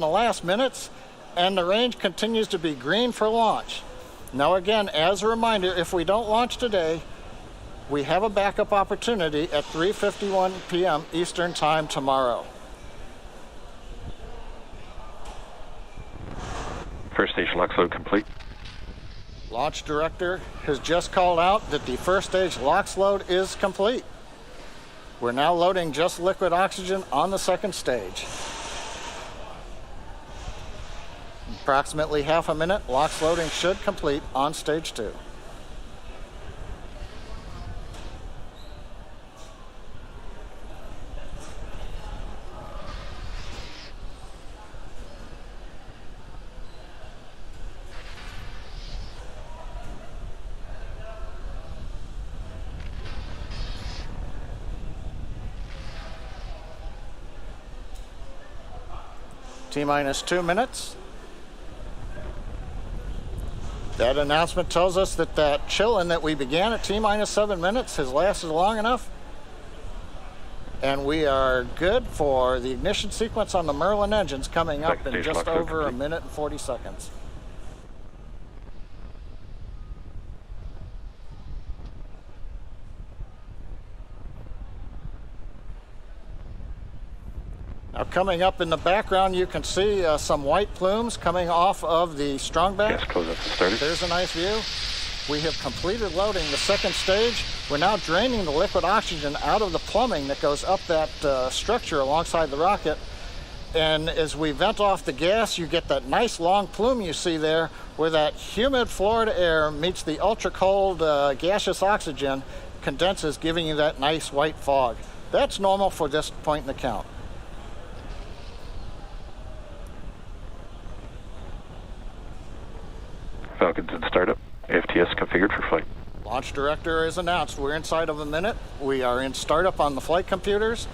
the last minutes, and the range continues to be green for launch. Now again, as a reminder, if we don't launch today, we have a backup opportunity at 3:51 p.m. Eastern Time tomorrow. First stage LOX load complete. Launch director has just called out that the first stage LOX load is complete. We're now loading just liquid oxygen on the second stage. Approximately half a minute, LOX loading should complete on stage 2. T-minus 2 minutes. That announcement tells us that that chillin that we began at T-minus 7 minutes has lasted long enough. And we are good for the ignition sequence on the Merlin engines coming up in just over a minute and 40 seconds. Now coming up in the background, you can see some white plumes coming off of the strongback. Gas close up and started. There's a nice view. We have completed loading the second stage. We're now draining the liquid oxygen out of the plumbing that goes up that structure alongside the rocket. And as we vent off the gas, you get that nice long plume you see there where that humid Florida air meets the ultra cold gaseous oxygen, condenses, giving you that nice white fog. That's normal for this point in the count. Falcon's in startup. AFTS configured for flight. Launch director is announced. We're inside of a minute. We are in startup on the flight computers.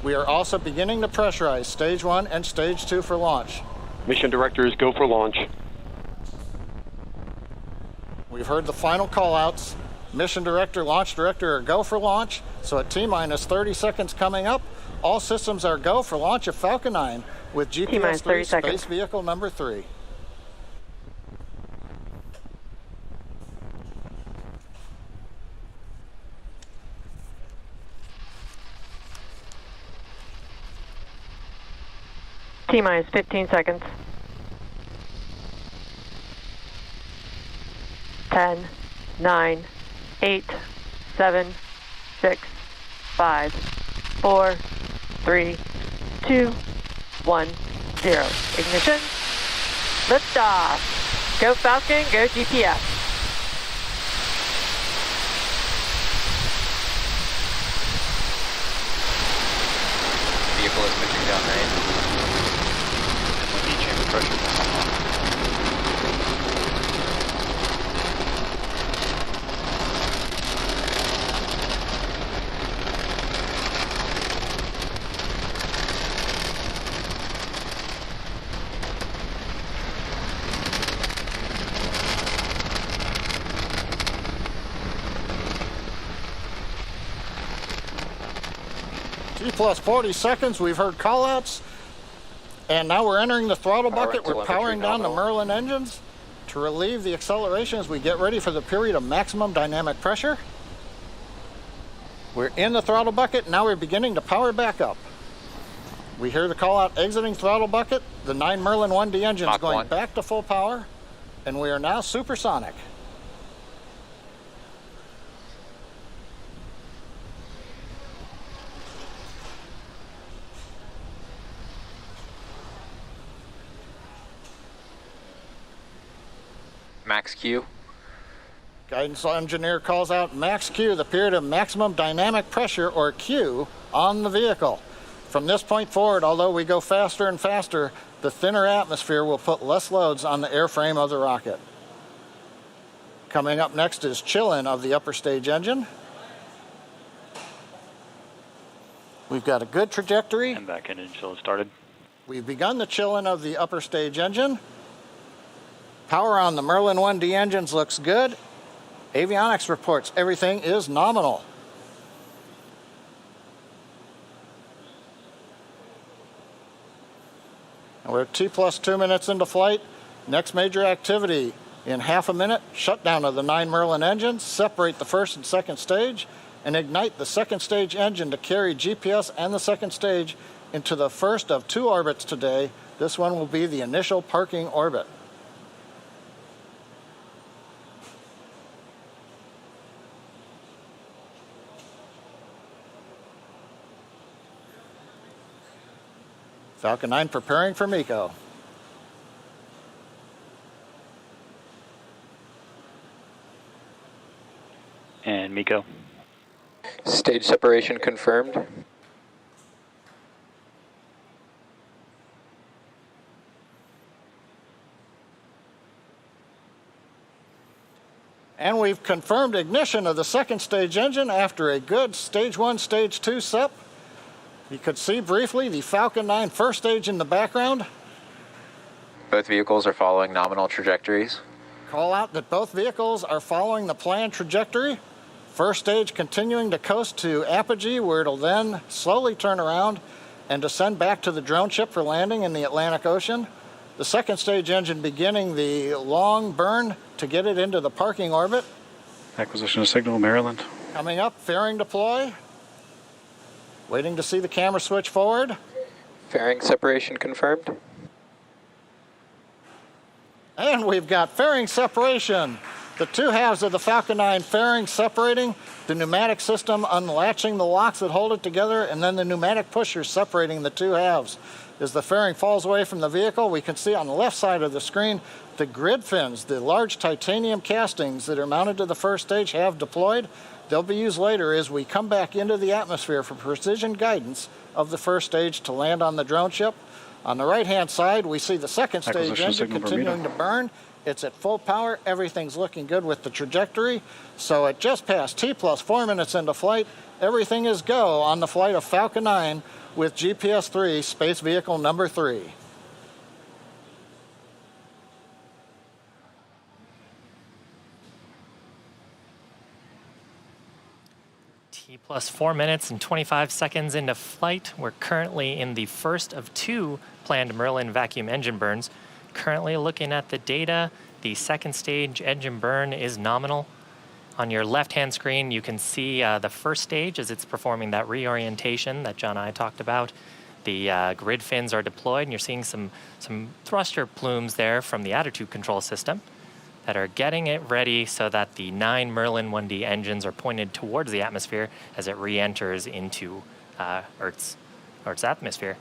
We are also beginning to pressurize stage 1 and stage 2 for launch. Mission director is go for launch. We've heard the final call-outs. Mission director, launch director are go for launch. So at T-minus 30 seconds coming up, all systems are go for launch of Falcon 9 with GPS-3 space vehicle number 3. T-minus 15 seconds. 10, 9, 8, 7, 6, 5, 4, 3, 2, 1, 0. Ignition. Liftoff. Go Falcon, go GPS. Vehicle is pushing down range. Chamber pressure down. T plus 40 seconds, we've heard callouts. And now we're entering the throttle bucket. We're powering down the Merlin engines to relieve the acceleration as we get ready for the period of maximum dynamic pressure. We're in the throttle bucket. Now we're beginning to power back up. We hear the call out exiting throttle bucket. The 9 Merlin 1D engines going back to full power. And we are now supersonic. Max Q. Guidance engineer calls out max Q, the period of maximum dynamic pressure, or Q, on the vehicle. From this point forward, although we go faster and faster, the thinner atmosphere will put less loads on the airframe of the rocket. Coming up next is chill-in of the upper stage engine. We've got a good trajectory. And back engine chill started. We've begun the chill-in of the upper stage engine. Power on the Merlin 1D engines looks good. Avionics reports everything is nominal. And We're at T plus 2 minutes into flight. Next major activity. In half a minute, shutdown of the 9 Merlin engines, separate the first and second stage, and ignite the second stage engine to carry GPS and the second stage into the first of 2 orbits today. This one will be the initial parking orbit. Falcon 9 preparing for MECO. And MECO. Stage separation confirmed. And we've confirmed ignition of the second stage engine after a good stage 1, stage 2 SEP. You could see briefly the Falcon 9 first stage in the background. Both vehicles are following nominal trajectories. Call out that both vehicles are following the planned trajectory. First stage continuing to coast to apogee, where it'll then slowly turn around and descend back to the drone ship for landing in the Atlantic Ocean. The second stage engine beginning the long burn to get it into the parking orbit. Acquisition of signal, Maryland. Coming up, fairing deploy. Waiting to see the camera switch forward. Fairing separation confirmed. And we've got fairing separation. The 2 halves of the Falcon 9 fairing separating, the pneumatic system unlatching the locks that hold it together, and then the pneumatic pushers separating the 2 halves. As the fairing falls away from the vehicle, we can see on the left side of the screen the grid fins, the large titanium castings that are mounted to the first stage have deployed. They'll be used later as we come back into the atmosphere for precision guidance of the first stage to land on the drone ship. On the right-hand side, we see the second stage engine continuing to burn. It's at full power. Everything's looking good with the trajectory. So at just past T plus 4 minutes into flight, everything is go on the flight of Falcon 9 with GPS 3, space vehicle number 3. T plus 4 minutes and 25 seconds into flight. We're currently in the first of 2 planned Merlin vacuum engine burns. Currently looking at the data, the second stage engine burn is nominal. On your left-hand screen, you can see the first stage as it's performing that reorientation that John and I talked about. The grid fins are deployed, and you're seeing some thruster plumes there from the attitude control system that are getting it ready so that the 9 Merlin 1D engines are pointed towards the atmosphere as it re-enters into Earth's atmosphere.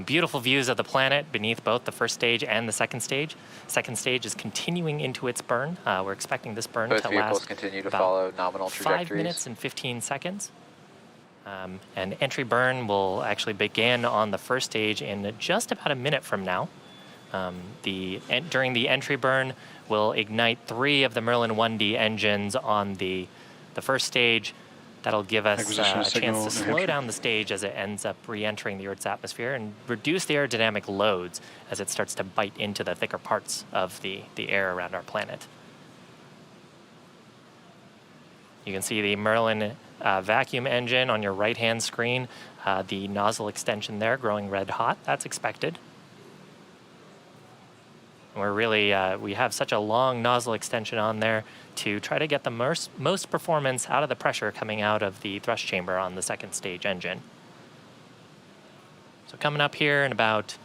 Beautiful views of the planet beneath both the first stage and the second stage. Second stage is continuing into its burn. We're expecting this burn Both to vehicles last continue to about follow nominal trajectories. 5 minutes and 15 seconds. And entry burn will actually begin on the first stage in just about a minute from now. During the entry burn, we'll ignite 3 of the Merlin 1D engines on the first stage. That'll give us a chance to slow down the stage as it ends up re-entering the Earth's atmosphere and reduce the aerodynamic loads as it starts to bite into the thicker parts of the air around our planet. You can see the Merlin vacuum engine on your right-hand screen, the nozzle extension there growing red hot. That's expected. We're really, we have such a long nozzle extension on there to try to get the most performance out of the pressure coming out of the thrust chamber on the second stage engine. So coming up here in about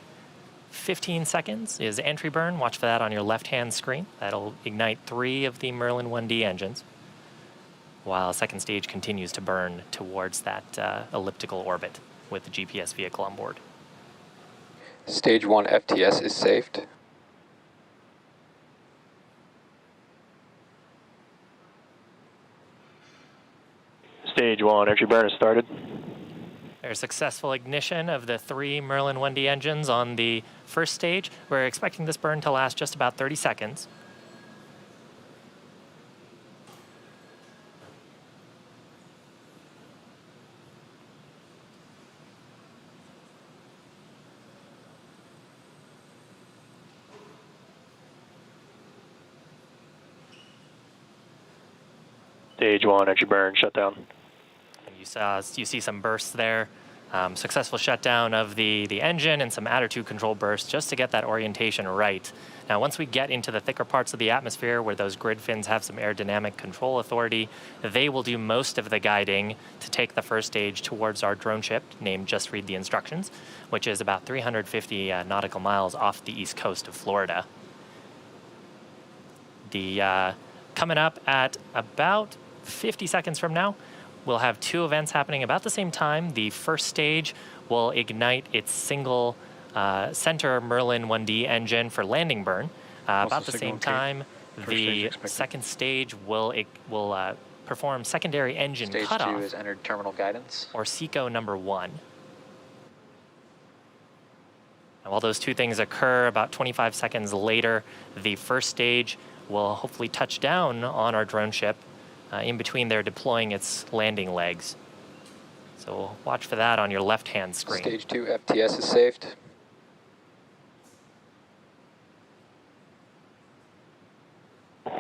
15 seconds is entry burn. Watch for that on your left-hand screen. That'll ignite 3 of the Merlin 1D engines while second stage continues to burn towards that elliptical orbit with the GPS vehicle on board. Stage 1 FTS is saved. Stage 1, entry burn has started. There's successful ignition of the 3 Merlin 1D engines on the first stage. We're expecting this burn to last just about 30 seconds. Stage 1, entry burn, shut down. You see some bursts there Successful shutdown of the engine and some attitude control bursts just to get that orientation right. Now, once we get into the thicker parts of the atmosphere where those grid fins have some aerodynamic control authority, they will do most of the guiding to take the first stage towards our drone ship, named Just Read the Instructions, which is about 350 nautical miles off the east coast of Florida. Coming up at about 50 seconds from now, we'll have two events happening about the same time. The first stage will ignite its single center Merlin 1D engine for landing burn. About the same time, the second stage will perform secondary engine Stage cutoff. 2 has entered terminal guidance. Or SECO number 1. And while those two things occur about 25 seconds later, the first stage will hopefully touch down on our drone ship in between there deploying its landing legs. So watch for that on your left-hand screen. Stage 2 FTS is saved.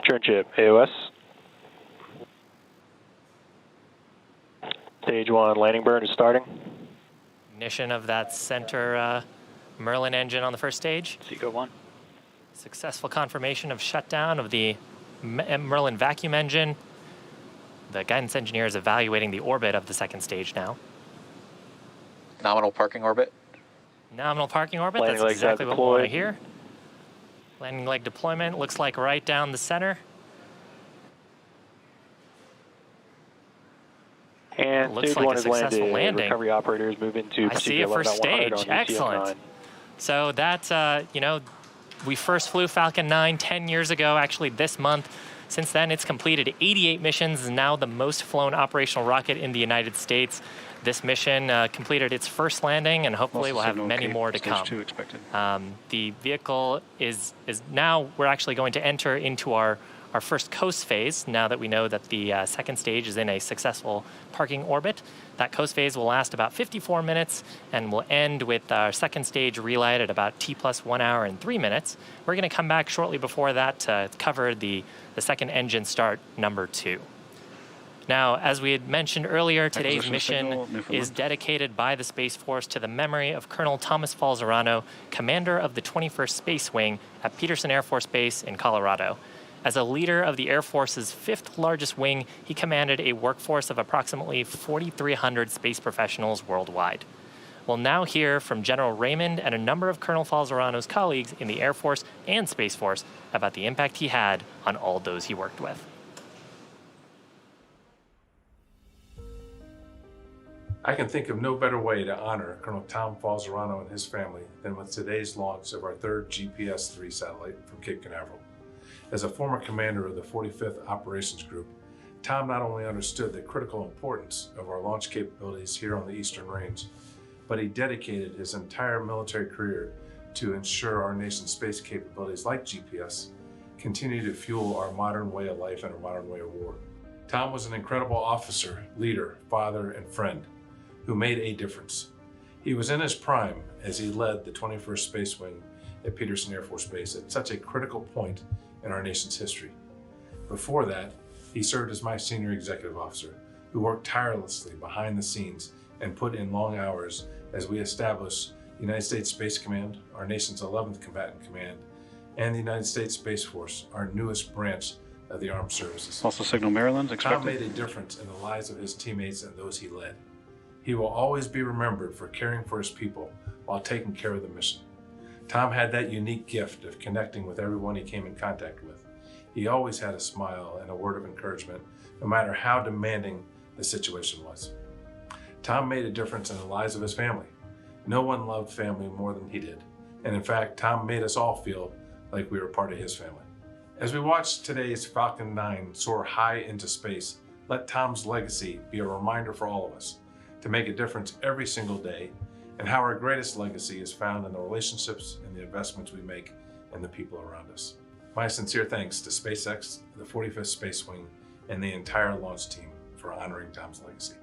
Drone ship, AOS. Stage 1 landing burn is starting. Ignition of that center Merlin engine on the first stage. SECO 1. Successful confirmation of shutdown of the Merlin vacuum engine. The guidance engineer is evaluating the orbit of the second stage now. Nominal parking orbit. Nominal parking orbit, Landing that's legs exactly out what we want to deployed. hear. Landing leg deployment looks like right down the center. And Looks stage like 1 a is successful landed. landing. Recovery operators move into I see it for 11.100 stage. on Excellent. UTF-9. So that, we first flew Falcon 9 10 years ago, actually this month. Since then, it's completed 88 missions, and now the most flown operational rocket in the United States. This mission completed its first landing, and hopefully we'll have many more to come. Stage 2 expected. The vehicle is now, we're actually going to enter into our first coast phase, now that we know that the second stage is in a successful parking orbit. That coast phase will last about 54 minutes and will end with our second stage relight at about T+1 hour and 3 minutes. We're going to come back shortly before that to cover the second engine start, number 2. Now, as we had mentioned earlier, today's mission is dedicated by the Space Force to the memory of Colonel Thomas Falzerano, commander of the 21st Space Wing at Peterson Air Force Base in Colorado. As a leader of the Air Force's 5th largest wing, he commanded a workforce of approximately 4,300 space professionals worldwide. We'll now hear from General Raymond and a number of Colonel Falzerano's colleagues in the Air Force and Space Force about the impact he had on all those he worked with. I can think of no better way to honor Colonel Tom Falzerano and his family than with today's launch of our 3rd GPS-3 satellite from Cape Canaveral. As a former commander of the 45th Operations Group, Tom not only understood the critical importance of our launch capabilities here on the Eastern Range, but he dedicated his entire military career to ensure our nation's space capabilities like GPS continue to fuel our modern way of life and our modern way of war. Tom was an incredible officer, leader, father, and friend who made a difference. He was in his prime as he led the 21st Space Wing at Peterson Air Force Base at such a critical point in our nation's history. Before that, he served as my senior executive officer, who worked tirelessly behind the scenes and put in long hours as we established the United States Space Command, our nation's 11th Combatant Command, and the United States Space Force, our newest branch of the armed services. Also signal Maryland's expected. Tom made a difference in the lives of his teammates and those he led. He will always be remembered for caring for his people while taking care of the mission. Tom had that unique gift of connecting with everyone he came in contact with. He always had a smile and a word of encouragement, no matter how demanding the situation was. Tom made a difference in the lives of his family. No one loved family more than he did. And in fact, Tom made us all feel like we were part of his family. As we watch today's Falcon 9 soar high into space, let Tom's legacy be a reminder for all of us to make a difference every single day, and how our greatest legacy is found in the relationships and the investments we make in the people around us. My sincere thanks to SpaceX, the 45th Space Wing, and the entire launch team for honoring Tom's legacy.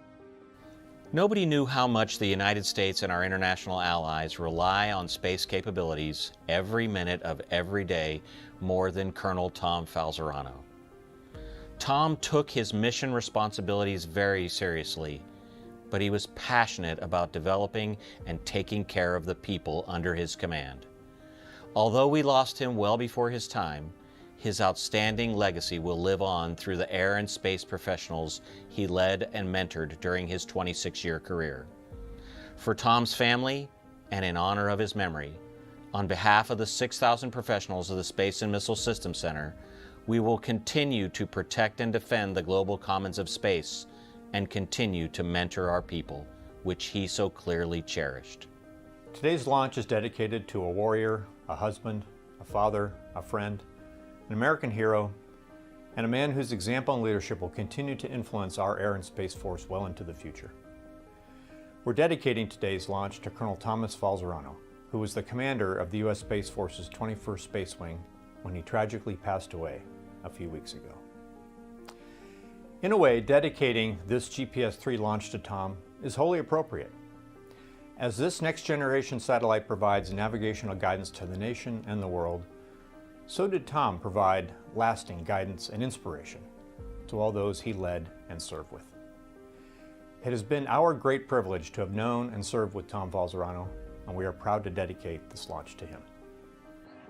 Nobody knew how much the United States and our international allies rely on space capabilities every minute of every day more than Colonel Tom Falzerano. Tom took his mission responsibilities very seriously, but he was passionate about developing and taking care of the people under his command. Although we lost him well before his time, his outstanding legacy will live on through the air and space professionals he led and mentored during his 26-year career. For Tom's family, and in honor of his memory, on behalf of the 6,000 professionals of the Space and Missile Systems Center, we will continue to protect and defend the global commons of space and continue to mentor our people, which he so clearly cherished. Today's launch is dedicated to a warrior, a husband, a father, a friend, an American hero, and a man whose example and leadership will continue to influence our Air and Space Force well into the future. We're dedicating today's launch to Colonel Thomas Falzarano, who was the commander of the U.S. Space Force's 21st Space Wing when he tragically passed away a few weeks ago. In a way, dedicating this GPS-3 launch to Tom is wholly appropriate, as this next-generation satellite provides navigational guidance to the nation and the world. So did Tom provide lasting guidance and inspiration to all those he led and served with. It has been our great privilege to have known and served with Tom Falzarano, and we are proud to dedicate this launch to him.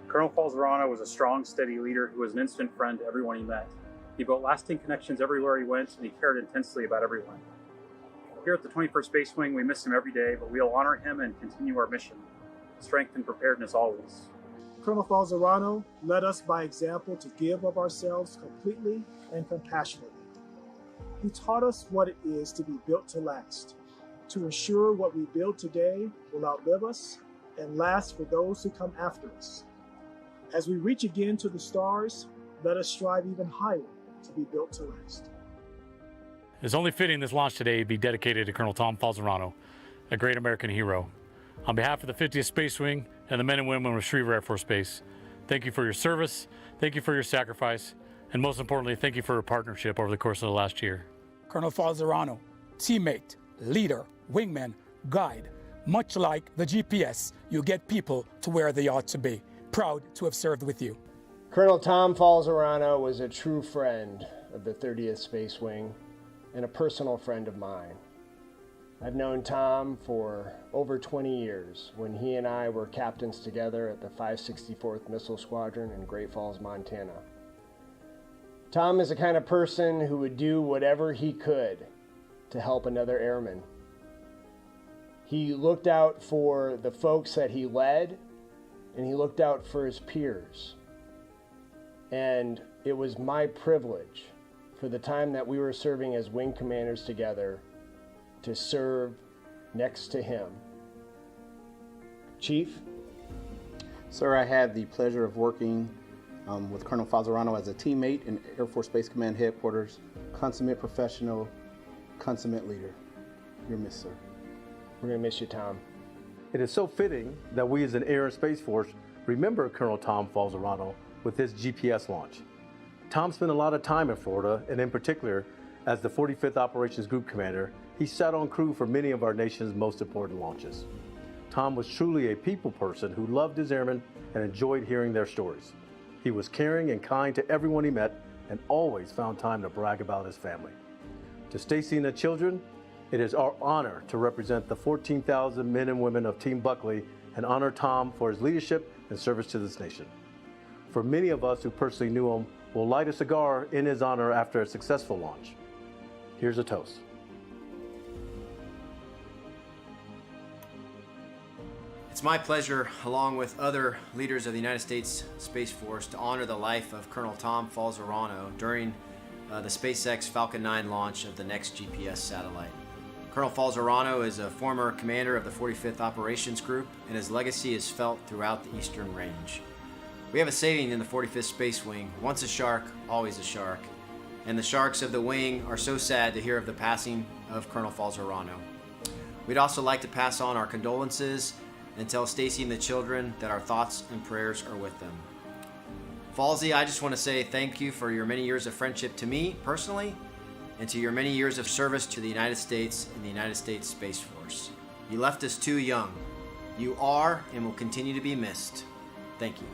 Colonel Falzarano was a strong, steady leader who was an instant friend to everyone he met. He built lasting connections everywhere he went, and he cared intensely about everyone. Here at the 21st Space Wing, we miss him every day, but we'll honor him and continue our mission. Strength and preparedness always. Colonel Falzarano led us by example to give of ourselves completely and compassionately. He taught us what it is to be built to last, to ensure what we build today will outlive us and last for those who come after us. As we reach again to the stars, let us strive even higher to be built to last. It's only fitting this launch today be dedicated to Colonel Tom Falzarano, a great American hero. On behalf of the 50th Space Wing and the men and women of Schriever Air Force Base, thank you for your service, thank you for your sacrifice, and most importantly, thank you for your partnership over the course of the last year. Colonel Falzarano, teammate, leader, wingman, guide. Much like the GPS, you get people to where they ought to be. Proud to have served with you. Colonel Tom Falzarano was a true friend of the 30th Space Wing and a personal friend of mine. I've known Tom for over 20 years when he and I were captains together at the 564th Missile Squadron in Great Falls, Montana. Tom is the kind of person who would do whatever he could to help another airman. He looked out for the folks that he led, and he looked out for his peers. And it was my privilege for the time that we were serving as wing commanders together to serve next to him. Chief? Sir, I had the pleasure of working with Colonel Falzarano as a teammate in Air Force Space Command headquarters. Consummate professional, consummate leader. You're missed, sir. We're gonna miss you, Tom. It is so fitting that we as an Air and Space Force remember Colonel Tom Falzarano with this GPS launch. Tom spent a lot of time in Florida, and in particular, as the 45th Operations Group Commander, he sat on crew for many of our nation's most important launches. Tom was truly a people person who loved his airmen and enjoyed hearing their stories. He was caring and kind to everyone he met and always found time to brag about his family. To Stacy and the children, it is our honor to represent the 14,000 men and women of Team Buckley and honor Tom for his leadership and service to this nation. For many of us who personally knew him, we'll light a cigar in his honor after a successful launch. Here's a toast. It's my pleasure, along with other leaders of the United States Space Force, to honor the life of Colonel Tom Falzarano during the SpaceX Falcon 9 launch of the next GPS satellite. Colonel Falzarano is a former commander of the 45th Operations Group, and his legacy is felt throughout the Eastern Range. We have a saying in the 45th Space Wing: once a shark, always a shark. And the sharks of the wing are so sad to hear of the passing of Colonel Falzarano. We'd also like to pass on our condolences and tell Stacy and the children that our thoughts and prayers are with them. Falzy, I just want to say thank you for your many years of friendship to me personally, and to your many years of service to the United States and the United States Space Force. You left us too young. You are and will continue to be missed. Thank you.